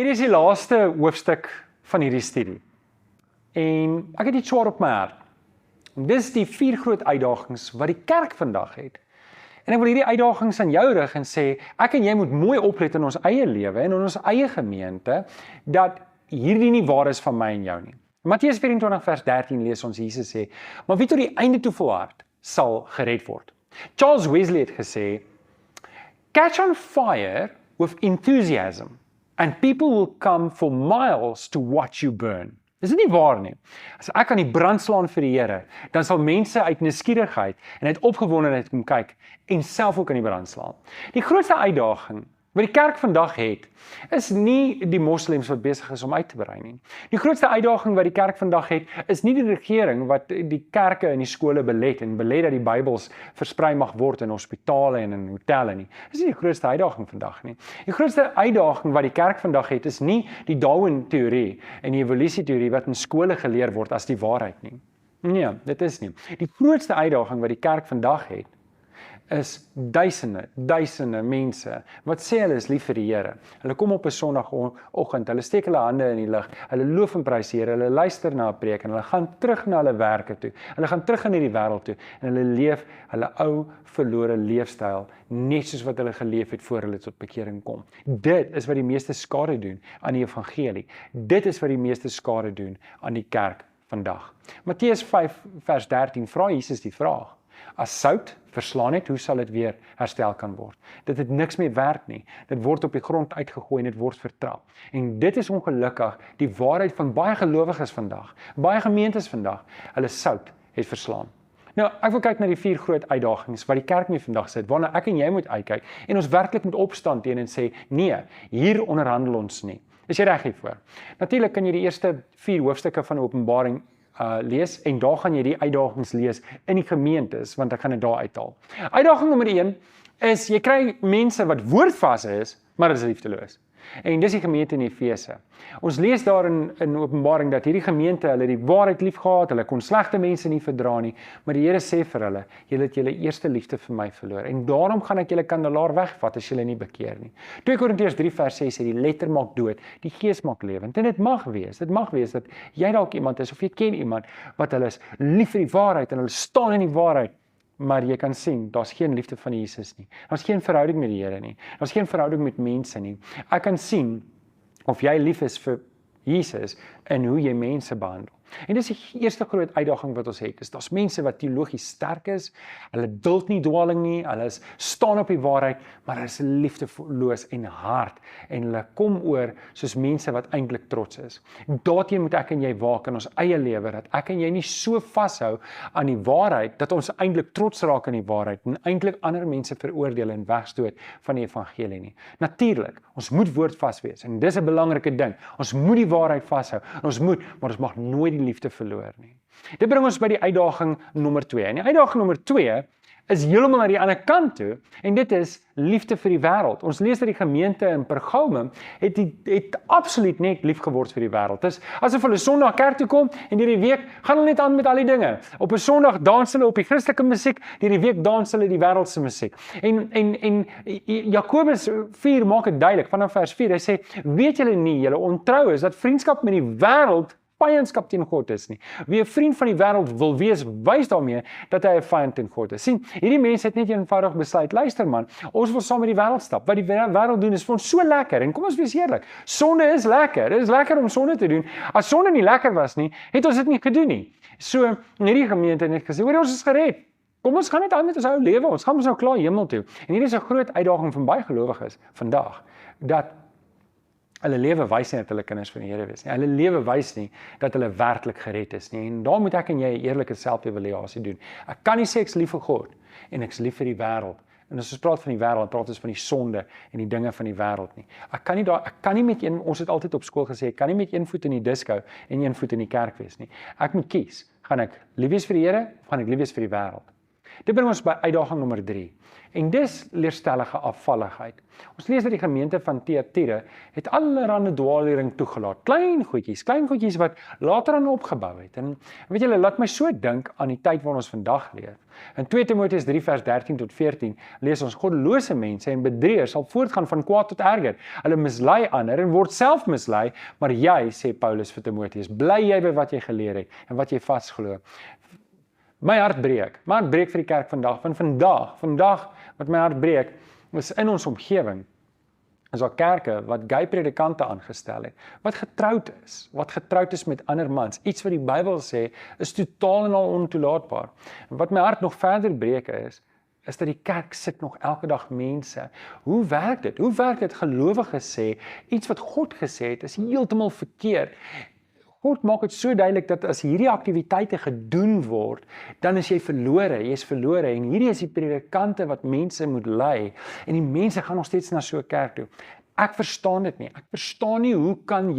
Hier is die laaste hoofstuk van hierdie studie. En ek het iets swaar op my hart. Dis die 4 groot uitdagings wat die kerk vandag het. En ek wil hierdie uitdagings aan jou rig en sê, ek en jy moet mooi oplet in ons eie lewe en in ons eie gemeente, dat hierdie nie waar is van my en jou nie. Matteus 24 vers 13 lees ons Jesus sê, maar wie tot die einde toe volhard, sal gered word. Charles Wesley het gesê, catch on fire with enthusiasm, and people will come for miles to watch you burn. Dis nie waar nie. As ek aan die brand slaan vir die Here, dan sal mense uit nuuskierigheid en uit opgewondenheid kom kyk en self ook aan die brand slaan. Die grootste uitdaging wat die kerk vandag het, is nie die moslems wat besig is om uit te brei nie. Die grootste uitdaging wat die kerk vandag het, is nie die regering wat die kerke en die skole belet dat die Bybels versprei mag word in hospitale en in hotelle nie. Dis nie die grootste uitdaging vandag nie. Die grootste uitdaging wat die kerk vandag het, is nie die Darwin-teorie en die evolusieteorie wat in skole geleer word as die waarheid nie. Nee, dit is nie. Die grootste uitdaging wat die kerk vandag het, is duisende mense wat sê hulle is lief vir die Here. Hulle kom op 'n Sondagoggend, hulle steek hulle hande in die lug, hulle loof en prys die Here, hulle luister na 'n preek en hulle gaan terug na hulle werke toe. Hulle gaan terug in hierdie wêreld toe en hulle leef hulle ou verlore leefstyl net soos wat hulle geleef het voor hulle tot bekering kom. Dit is wat die meeste skade doen aan die evangelie. Dit is wat die meeste skade doen aan die kerk vandag. Matteus 5 vers 13 vra Jesus die vraag: as sout verslaan het, hoe sal dit weer herstel kan word? Dit het niks meer werd nie. Dit word op die grond uitgegooi en dit word vertrap. En dit is ongelukkig die waarheid van baie gelowiges vandag, baie gemeentes vandag. Hulle sout het verslaan. Nou, ek wil kyk na die 4 groot uitdagings wat die kerk mee vandag sit, waarna ek en jy moet uitkyk en ons werklik moet opstaan teen en sê, nee, hier onderhandel ons nie. Is jy reg hiervoor? Natuurlik kan jy die eerste 4 hoofstukke van Openbaring lees en daar gaan jy die uitdagings lees in die gemeentes, want ek gaan dit daar uithaal. Uitdaging nommer 1 is, jy kry mense wat woordvas is, maar is liefdeloos. En dis die gemeente in Efese. Ons lees daar in Openbaring dat hierdie gemeente, hulle die waarheid lief gehad, hulle kon slegte mense nie verdra nie, maar die Here sê vir hulle, julle het julle eerste liefde vir my verloor, en daarom gaan ek julle kandelaar wegvat as julle nie bekeer nie. 2 Korintiërs 3 vers 6 sê, die letter maak dood, die gees maak lewend, en dit mag wees dat jy dalk iemand is, of jy ken iemand, wat hulle is lief vir die waarheid, en hulle staan in die waarheid, maar jy kan sien, daar's geen liefde van Jesus nie. Daar's geen verhouding met die Here nie. Daar's geen verhouding met mense nie. Ek kan sien of jy lief is vir Jesus en hoe jy mense behandel. En dis die eerste groot uitdaging wat ons het, is daar's mense wat teologies sterk is, hulle duld nie dwaling nie, hulle staan op die waarheid, maar hulle is liefdeloos en hard, en hulle kom oor soos mense wat eintlik trots is. Daarteen moet ek en jy waak in ons eie lewe, dat ek en jy nie so vashou aan die waarheid, dat ons eintlik trots raak aan die waarheid, en eintlik ander mense veroordeel en wegstoot van die evangelie nie. Natuurlik, ons moet woordvas wees, en dis 'n belangrike ding, ons moet die waarheid vashou, en maar ons mag nooit die liefde verloor nie. Dit bring ons by die uitdaging nommer 2. En die uitdaging nommer 2 is heeltemal na die ander kant toe, en dit is liefde vir die wêreld. Ons lees dat die gemeente in Pergamum het absoluut net lief geword vir die wêreld. Dit is asof hulle Sondag kerk toe kom, en deur die week gaan hulle net aan met al die dinge. Op 'n Sondag dans hulle op die Christelike musiek, deur die week dans hulle die wêreldse musiek. En Jakobus 4 maak dit duidelik, vanaf vers 4, hy sê, weet julle nie, julle ontrou is, dat vriendskap met die wêreld vyandskap teen God is nie. Wie 'n vriend van die wêreld wil wees, wys daarmee dat hy 'n vyand teen God is. Sien, hierdie mense het net eenvoudig besluit, luister man, ons wil saam met die wêreld stap. Wat die wêreld doen is vir ons so lekker, en kom ons wees eerlik, sonde is lekker. Dit is lekker om sonde te doen. As sonde nie lekker was nie, het ons dit nie gedoen nie. So, hierdie gemeente het net gesê, hoor, ons is gered. Kom ons gaan net aan met ons ou lewe, ons gaan ons nou klaar hemel toe. En hier is 'n groot uitdaging van baie gelowiges vandag, dat hulle lewe wys nie dat hulle kinders van die Here is nie. Hulle lewe wys nie dat hulle werklik gered is nie. En daar moet ek en jy 'n eerlike selfevaluasie doen. Ek kan nie sê ek's lief vir God en ek's lief vir die wêreld. En as ons praat van die wêreld, praat ons van die sonde en die dinge van die wêreld nie. Ek kan nie met ons het altyd op skool gesê, ek kan nie met een voet in die disco en een voet in die kerk wees nie. Ek moet kies. Gaan ek lief wees vir die Here of gaan ek lief wees vir die wêreld? Dit bring ons by uitdaging nommer 3. En dis leerstellige afvalligheid. Ons lees dat die gemeente van Thyatira het allerlei dwaallering toegelaat. Klein goedjies wat later aan opgebou het. En weet julle, laat my so dink aan die tyd waarin ons vandag leef. In 2 Timoteus 3 vers 13 tot 14 lees ons goddelose mense en bedrieërs sal voortgaan van kwaad tot erger. Hulle mislei ander en word self mislei, maar jy, sê Paulus vir Timoteus, bly jy by wat jy geleer het en wat jy vasglo. My hart breek vir die kerk vandag, want vandag wat my hart breek, is in ons omgewing, is daar kerke wat gay predikante aangestel het, wat getroud is met ander mans, iets wat die Bybel sê, is totaal en al ontoelaatbaar. En wat my hart nog verder breek is dat die kerk sit nog elke dag mense. Hoe werk dit? Hoe werk dit? Gelowiges sê, iets wat God gesê het, is heeltemal verkeerd. God maak dit so duidelik dat as hierdie aktiwiteite gedoen word, dan is jy is verlore, en hierdie is die predikante wat mense moet lei, en die mense gaan nog steeds na so 'n kerk toe. Ek verstaan dit nie, hoe kan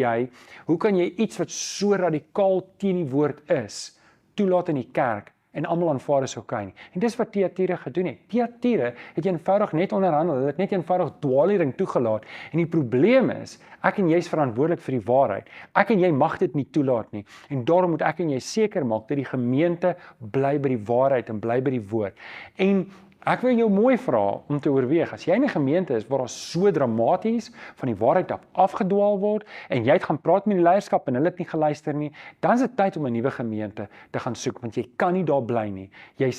jy iets wat so radikaal teen die woord is, toelaat in die kerk, en almal aanvaar is oké nie. En dis wat Thyatira gedoen het. Thyatira het eenvoudig net onderhandel, hulle het net eenvoudig dwaallering toegelaat. En die probleem is, ek en jy is verantwoordelik vir die waarheid. Ek en jy mag dit nie toelaat nie. En daarom moet ek en jy seker maak dat die gemeente bly by die waarheid en bly by die woord. En ek wil jou mooi vra om te oorweeg, as jy in 'n gemeente is waar daar so dramaties van die waarheid afgedwaal word, en jy het gaan praat met die leierskap en hulle het nie geluister nie, dan is dit tyd om 'n nuwe gemeente te gaan soek, want jy kan nie daar bly nie. Hulle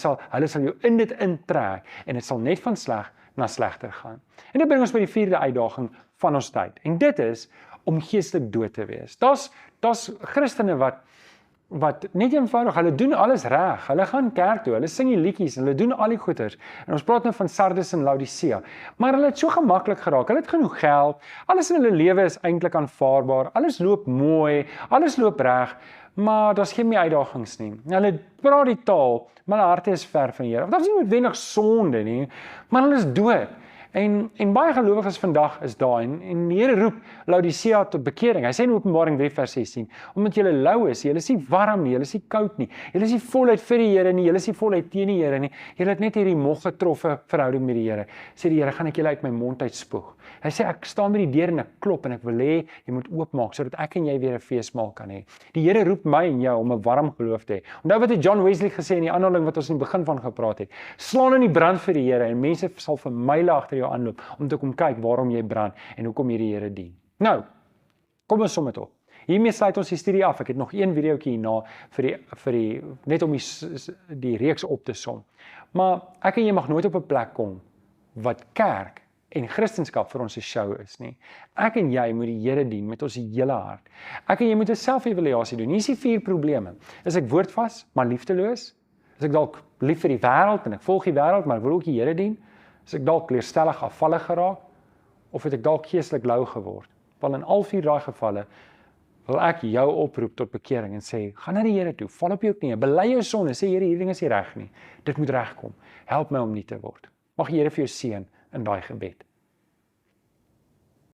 sal jou in dit intrek, en dit sal net van sleg na slegter gaan. En dit bring ons by die 4de uitdaging van ons tyd, en dit is om geestelik dood te wees. Daar's Christene wat net eenvoudig, hulle doen alles reg, hulle gaan kerk toe, hulle sing die liedjies, hulle doen al die goeders, en ons praat nou van Sardes en Laodicea, maar hulle het so gemaklik geraak, hulle het genoeg geld, alles in hulle lewe is eintlik aanvaarbaar, alles loop mooi, alles loop reg, maar daar's geen meer uitdagings nie. Hulle praat die taal, maar hulle harte is ver van die Here. Daar's nie noodwendig sonde nie, maar hulle is dood. En baie gelowiges vandag is daar, en die Here roep Laodicea tot bekering. Hy sê in Openbaring 3 vers 16, omdat julle lou is, julle is nie warm nie, julle is nie koud nie, julle is nie voluit vir die Here nie, julle is nie voluit teen die Here nie, julle het net hierdie mog getroffe verhouding met die Here. Sê die Here, gaan ek julle uit my mond uitspoeg. Hy sê, ek staan by die deur en ek klop, en ek wil hê, jy moet oopmaak, sodat ek en jy weer 'n feesmaal kan hê. Die Here roep my en jou om 'n warm geloof te hê. Onthou wat het John Wesley gesê in die aanhaling wat ons in die begin van gepraat het, slaan in die brand vir die Here, en mense sal vir myle agter jou aanloop, om te kom kyk waarom jy brand, en hoekom jy die Here dien. Nou, kom ons som dit op. Hiermee sluit ons die studie af. Ek het nog een videoetjie hierna net om die reeks op te som. Maar ek en jy mag nooit op 'n plek kom wat kerk en Christendom vir ons 'n show is nie. Ek en jy moet die Here dien met ons hele hart. Ek en jy moet 'n selfevaluasie doen. Hier is die 4 probleme. Is ek woordvas, maar liefdeloos? Is ek dalk lief vir die wêreld en ek volg die wêreld, maar ek wil ook die Here dien? Is ek dalk leerstellig afvallig geraak? Of het ek dalk geestelik lou geword? Want in al 4 daai gevalle wil ek jou oproep tot bekering en sê, gaan na die Here toe, val op jou knieë, bely jou sonde, sê Here, hierdie ding is nie reg nie. Dit moet regkom. Help my om nie te word. Mag die Here vir jou seën in daai gebed.